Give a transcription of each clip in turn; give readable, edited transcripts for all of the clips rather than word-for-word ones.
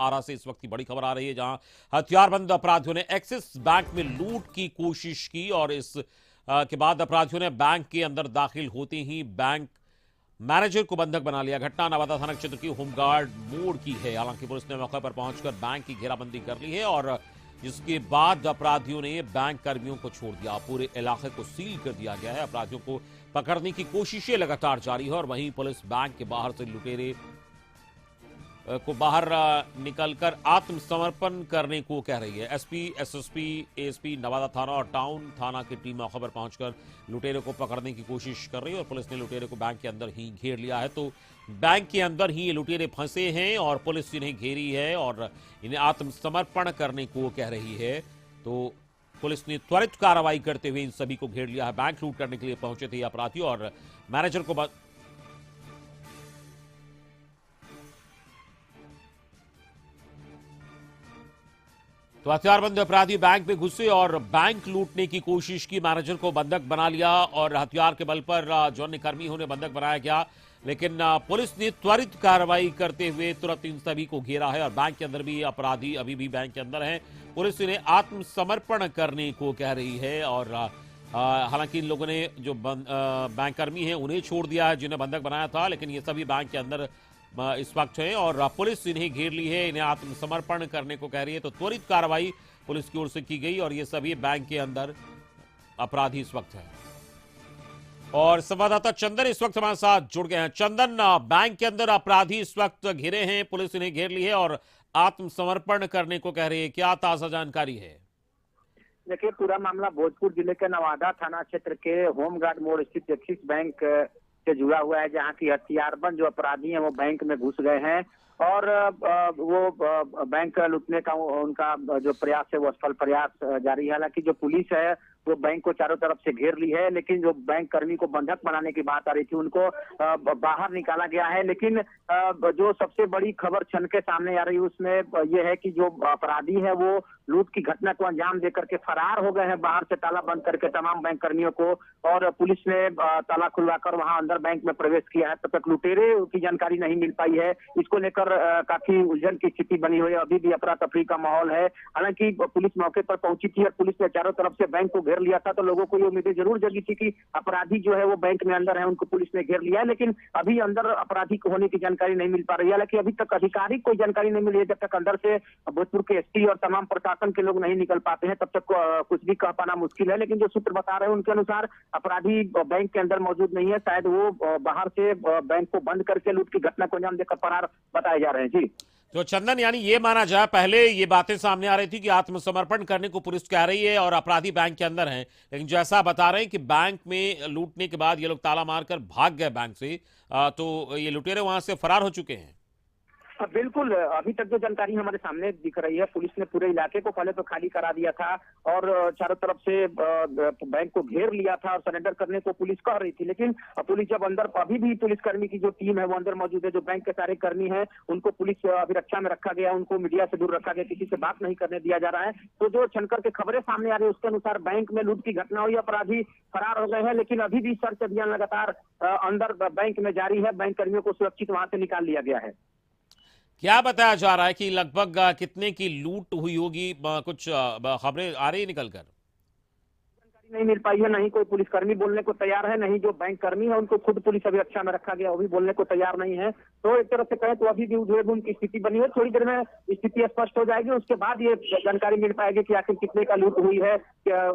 आरा से इस वक्त की बड़ी खबर आ रही है, जहां हथियारबंद अपराधियों ने एक्सिस बैंक में लूट की कोशिश की और इस के बाद अपराधियों ने बैंक के अंदर दाखिल होते ही बैंक मैनेजर को बंधक बना लिया। घटना नवादा थाना क्षेत्र की होमगार्ड मोड़ की है। हालांकि पुलिस ने मौके पर पहुंचकर बैंक की घेराबंदी कर ली है और जिसके बाद अपराधियों ने बैंक कर्मियों को छोड़ दिया। पूरे इलाके को सील कर दिया गया है। अपराधियों को पकड़ने की कोशिशें लगातार जारी है और वहीं पुलिस बैंक के बाहर से लुटेरे को बाहर निकलकर आत्मसमर्पण करने को कह रही है। एसपी, एसएसपी, एएसपी नवादा थाना और टाउन थाना की टीम मौके पर पहुंचकर लुटेरे को पकड़ने की कोशिश कर रही है और पुलिस ने लुटेरे को बैंक के अंदर ही घेर लिया है। तो बैंक के अंदर ही ये लुटेरे फंसे हैं और पुलिस इन्हें घेरी है और इन्हें आत्मसमर्पण करने को कह रही है। तो पुलिस ने त्वरित कार्रवाई करते हुए इन सभी को घेर लिया है। बैंक लूट करने के लिए पहुंचे थे अपराधी और मैनेजर को तो हथियारबंद अपराधी बैंक में घुसे और बैंक लूटने की कोशिश की। मैनेजर को बंधक बना लिया और हथियार के बल पर जो अन्य कर्मी उन्हें बंधक बनाया गया, लेकिन पुलिस ने त्वरित कार्रवाई करते हुए तुरंत इन सभी को घेरा है और बैंक के अंदर भी अपराधी अभी भी बैंक के अंदर हैं। पुलिस इन्हें आत्मसमर्पण करने को कह रही है और हालांकि इन लोगों ने जो बैंक कर्मी हैं उन्हें छोड़ दिया है जिन्हें बंधक बनाया था, लेकिन ये सभी बैंक के अंदर इस वक्त है और पुलिस इन्हें घेर ली है, इन्हें आत्मसमर्पण करने को कह रही है। तो त्वरित कार्रवाई पुलिस की ओर से की गई और ये सभी बैंक के अंदर अपराधी इस वक्त है। और संवाददाता चंदन इस वक्त हमारे साथ जुड़ गए हैं। चंदन, बैंक के अंदर अपराधी इस वक्त घिरे हैं, पुलिस इन्हें घेर ली है और आत्मसमर्पण करने को कह रही है, क्या ताजा जानकारी है? देखिए, पूरा मामला भोजपुर जिले के नवादा थाना क्षेत्र के होमगार्ड मोड़ स्थित एक्सिस बैंक से जुड़ा हुआ है, जहां की हथियारबंद जो अपराधी हैं वो बैंक में घुस गए हैं और वो बैंक लूटने का उनका जो प्रयास है वो असफल प्रयास जारी है। हालांकि जो पुलिस है वो बैंक को चारों तरफ से घेर ली है, लेकिन जो बैंक कर्मी को बंधक बनाने की बात आ रही थी उनको बाहर निकाला गया है। लेकिन जो सबसे बड़ी खबर छन के सामने आ रही है उसमें यह है कि जो अपराधी है वो लूट की घटना को अंजाम देकर के फरार हो गए हैं, बाहर से ताला बंद करके तमाम बैंक कर्मियों को, और पुलिस ने ताला खुलवाकर वहां अंदर बैंक में प्रवेश किया है। तब तक लुटेरे की जानकारी नहीं मिल पाई है। इसको लेकर काफी उलझन की स्थिति बनी हुई है, अभी भी अफरा तफरी का माहौल है। हालांकि पुलिस मौके पर पहुंची थी और पुलिस ने चारों तरफ से बैंक को घेर लिया था, तो लोगों को ये उम्मीदें जरूर जगी थी कि अपराधी जो है वो बैंक में अंदर है, उनको पुलिस ने घेर लिया है। लेकिन अभी अंदर अपराधी को होने की जानकारी नहीं मिल पा रही है। हालांकि अभी तक आधिकारिक कोई जानकारी नहीं मिली है। जब तक अंदर से भोजपुर के एसपी और तमाम प्रशासन के लोग नहीं निकल पाते हैं तब तक कुछ भी कह पाना मुश्किल है। लेकिन जो सूत्र बता रहे हैं उनके अनुसार अपराधी बैंक के अंदर मौजूद नहीं है, शायद वो बाहर से बैंक को बंद करके लूट की घटना को अंजाम देकर फरार बताए जा रहे हैं। जी तो चंदन, यानी ये माना जाए, पहले ये बातें सामने आ रही थी कि आत्मसमर्पण करने को पुलिस कह रही है और अपराधी बैंक के अंदर हैं, लेकिन जैसा बता रहे हैं कि बैंक में लूटने के बाद ये लोग ताला मारकर भाग गए बैंक से, तो ये लुटेरे वहां से फरार हो चुके हैं। बिल्कुल, अभी तक जो जानकारी हमारे सामने दिख रही है, पुलिस ने पूरे इलाके को पहले तो खाली करा दिया था और चारों तरफ से बैंक को घेर लिया था और सरेंडर करने को पुलिस कह रही थी। लेकिन पुलिस जब अंदर, अभी भी पुलिसकर्मी की जो टीम है वो अंदर मौजूद है, जो बैंक के सारे कर्मी हैं उनको पुलिस अभिरक्षा में रखा गया, उनको मीडिया से दूर रखा गया, किसी से बात नहीं करने दिया जा रहा है। तो जो छनकर के खबरें सामने आ रही है उसके अनुसार बैंक में लूट की घटना हुई, अपराधी फरार हो गए हैं। लेकिन अभी भी सर्च अभियान लगातार अंदर बैंक में जारी है, बैंक कर्मियों को सुरक्षित वहां से निकाल लिया गया है। क्या बताया जा रहा है कि लगभग कितने की लूट हुई होगी? कुछ खबरें आ रही निकल कर? नहीं मिल पाई है, नहीं कोई पुलिसकर्मी बोलने को तैयार है, नहीं जो बैंक कर्मी है उनको खुद पुलिस अभिरक्षा में रखा गया वो भी बोलने को तैयार नहीं है। तो एक तरफ से कहें तो अभी भी उधेड़-बुन की स्थिति बनी है। थोड़ी देर में स्थिति स्पष्ट हो जाएगी, उसके बाद ये जानकारी मिल पाएगी कि आखिर कितने का लूट हुई है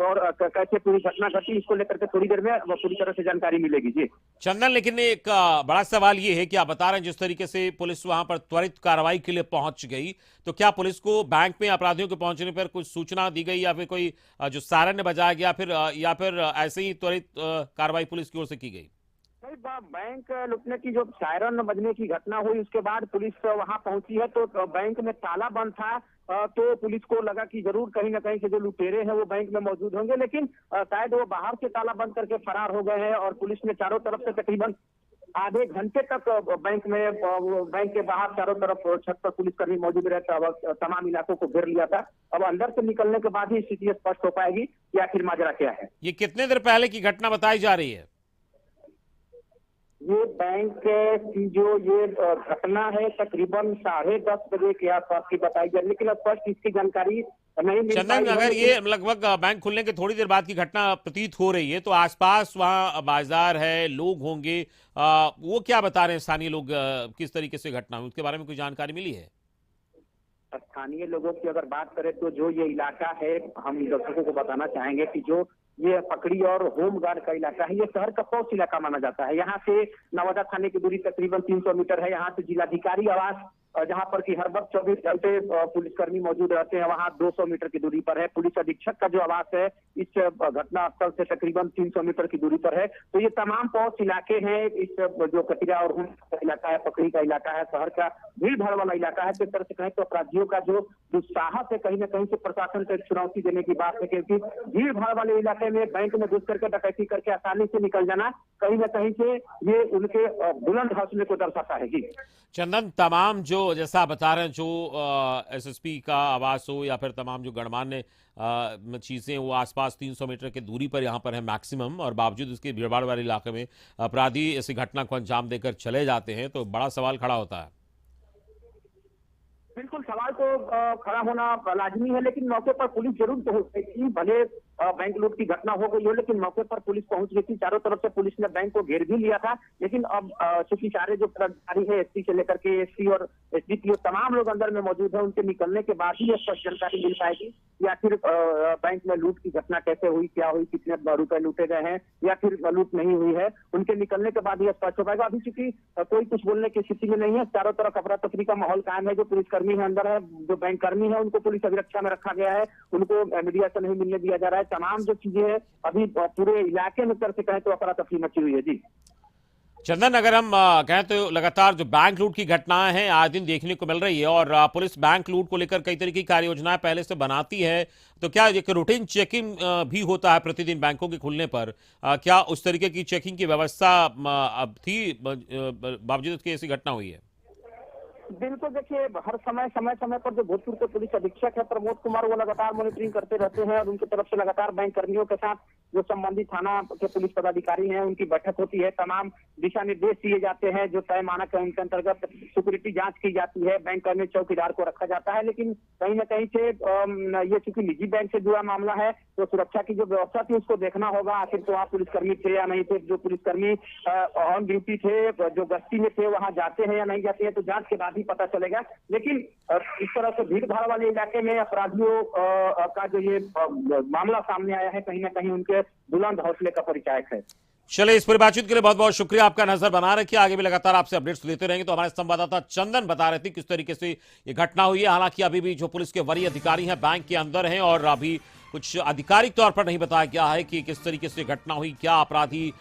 और कैसे पूरी घटना घटी। इसको लेकर के थोड़ी देर में पूरी तरह से जानकारी मिलेगी। जी चंदन, लेकिन एक बड़ा सवाल ये है कि आप बता रहे हैं जिस तरीके से पुलिस वहां पर त्वरित कार्रवाई के लिए पहुंच गई, तो क्या पुलिस को बैंक में अपराधियों के पहुंचने पर कुछ सूचना दी गई या फिर कोई जो सायरन बजाया गया या फिर ऐसे ही त्वरित कार्रवाई पुलिस की ओर से की गई? बैंक लूटने की जो सायरन बजने की घटना हुई उसके बाद पुलिस वहां पहुंची है, तो बैंक में ताला बंद था। तो पुलिस को लगा कि जरूर कहीं ना कहीं से जो लुटेरे हैं वो बैंक में मौजूद होंगे, लेकिन शायद वो बाहर से ताला बंद करके फरार हो गए हैं और पुलिस ने चारों तरफ से तकरीबन आधे घंटे तक बैंक के बाहर चारों तरफ छत पर पुलिसकर्मी मौजूद रहता, तमाम इलाकों को घेर लिया था। अब अंदर से निकलने के बाद ही स्थिति स्पष्ट हो पाएगी कि आखिर माजरा क्या है। ये कितने देर पहले की घटना बताई जा रही है? ये बैंक की जो ये घटना है तकरीबन 10:30 बजे के आसपास की बताई गई, लेकिन स्पष्ट इसकी जानकारी नहीं मिल चंदन, पाई है। अगर ये लगभग बैंक खुलने के थोड़ी देर बाद की घटना प्रतीत हो रही है, तो आसपास वहाँ बाजार है, लोग होंगे, वो क्या बता रहे हैं स्थानीय लोग, किस तरीके से घटना हुई, उसके बारे में कोई जानकारी मिली है? स्थानीय लोगों की अगर बात करें तो जो ये इलाका है, हम दर्शकों को बताना चाहेंगे कि जो ये पकड़ी और होमगार्ड का इलाका है, ये शहर का पॉश इलाका माना जाता है। यहाँ से नवादा थाने की दूरी तकरीबन 300 मीटर है। यहाँ से जिलाधिकारी आवास, जहाँ पर कि हर वक्त 24 घंटे पुलिसकर्मी मौजूद रहते हैं, वहाँ 200 मीटर की दूरी पर है। पुलिस अधीक्षक का जो आवास है इस घटना स्थल से तकरीबन 300 मीटर की दूरी पर है। तो ये तमाम पॉश इलाके हैं। इस जो कटिया और होम का इलाका है, पकड़ी का इलाका है, शहर का भीड़ भाड़ वाला इलाका है। तो इस तरह से कहें तो अपराधियों का जो दुस्साहस है, कहीं ना कहीं से प्रशासन को एक चुनौती देने की बात है, क्योंकि भीड़ भाड़ वाले इलाके में बैंक में घुस करके डकैती करके आसानी से निकल जाना कहीं ना कहीं से ये उनके बुलंद हौसले को दर्शाता है। जी चंदन, तमाम जो जैसा आप बता रहे हैं, जो एसएसपी का आवास हो या फिर तमाम जो गणमान्य चीजें, वो आसपास 300 मीटर की दूरी पर यहाँ पर है मैक्सिमम, और बावजूद इसके भीड़भाड़ वाले इलाके में अपराधी ऐसी घटना को अंजाम देकर चले जाते हैं, तो बड़ा सवाल खड़ा होता है। बिल्कुल, सवाल तो खड़ा होना लाजमी है, लेकिन मौके पर पुलिस जरूर पहुंच गई थी। भले बैंक लूट की घटना हो गई हो, लेकिन मौके पर पुलिस पहुंच गई थी। चारों तरफ से पुलिस ने बैंक को घेर भी लिया था, लेकिन अब चूंकि सारे जो कर्मचारी है, एसपी से लेकर के एसपी और एसडीपीओ, तमाम लोग अंदर में मौजूद है। उनके निकलने के बाद ही स्पष्ट जानकारी मिल पाएगी या फिर बैंक में लूट की घटना कैसे हुई, क्या हुई, कितने रुपए लूटे गए हैं या फिर लूट नहीं हुई है। उनके निकलने के बाद ही स्पष्ट हो पाएगा। अभी चूंकि कोई कुछ बोलने की स्थिति में नहीं है, चारों तरफ अफरा तफरी का माहौल कायम है। जो पुलिसकर्मी है अंदर है, जो बैंक कर्मी है, उनको पुलिस अभिरक्षा में रखा गया है, उनको मीडिया से नहीं मिलने दिया जा रहा है। तमाम जो चीजें है अभी पूरे इलाके में तरह से कहें तो अफरा तफरी मची हुई है। जी चंदन, अगर हम कहें तो लगातार जो बैंक लूट की घटनाएं हैं आज दिन देखने को मिल रही है, और पुलिस बैंक लूट को लेकर कई तरह की कार्य योजनाएं पहले से बनाती है, तो क्या एक रूटीन चेकिंग भी होता है प्रतिदिन बैंकों के खुलने पर? क्या उस तरीके की चेकिंग की व्यवस्था अब थी, बावजूद इसके ऐसी घटना हुई है? बिल्कुल, देखिए हर समय पर जो भोजपुर के पुलिस अधीक्षक है प्रमोद कुमार, वो लगातार मॉनिटरिंग करते रहते हैं और उनकी तरफ से लगातार बैंक कर्मियों के साथ जो संबंधित थाना के पुलिस पदाधिकारी हैं उनकी बैठक होती है। तमाम दिशा निर्देश दिए जाते हैं, जो तय मानक है उनके अंतर्गत सिक्योरिटी जांच की जाती है। बैंक कर्मी चौकीदार को रखा जाता है, लेकिन कहीं ना कहीं से ये चूंकि निजी बैंक से जुड़ा मामला है, तो सुरक्षा की जो व्यवस्था थी उसको देखना होगा। आखिर तो वहाँ पुलिसकर्मी थे या नहीं थे, जो पुलिसकर्मी ऑन ड्यूटी थे, जो गश्ती में थे, वहाँ जाते हैं या नहीं जाते हैं, तो जांच के बाद ही पता चलेगा। लेकिन इस तरह से भीड़ भाड़ वाले इलाके में अपराधियों का जो ये मामला सामने आया है, कहीं ना कहीं उनके बुलंद हौसले का परिचायक है। चलिए, इस पूरी बातचीत के लिए बहुत बहुत शुक्रिया, आपका नजर बना रखिए, आगे भी लगातार आपसे अपडेट्स लेते रहेंगे। तो हमारे संवाददाता चंदन बता रहे थे किस तरीके से ये घटना हुई है। हालांकि अभी भी जो पुलिस के वरीय अधिकारी हैं बैंक के अंदर हैं, और अभी कुछ आधिकारिक तौर पर नहीं बताया गया है कि किस तरीके से घटना हुई, क्या अपराधी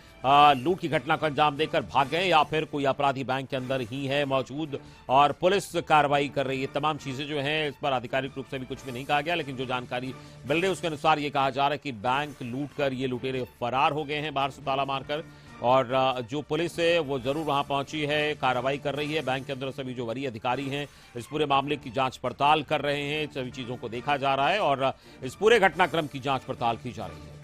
लूट की घटना को अंजाम देकर भाग गए या फिर कोई अपराधी बैंक के अंदर ही है मौजूद और पुलिस कार्रवाई कर रही है। तमाम चीजें जो हैं इस पर आधिकारिक रूप से भी कुछ भी नहीं कहा गया, लेकिन जो जानकारी मिल रही है उसके अनुसार ये कहा जा रहा है कि बैंक लूट कर ये लुटेरे फरार हो गए हैं बाहर से ताला मारकर, और जो पुलिस है वो जरूर वहां पहुंची है, कार्रवाई कर रही है। बैंक के अंदर सभी जो वरीय अधिकारी हैं इस पूरे मामले की जांच पड़ताल कर रहे हैं, सभी चीजों को देखा जा रहा है और इस पूरे घटनाक्रम की जांच पड़ताल की जा रही है।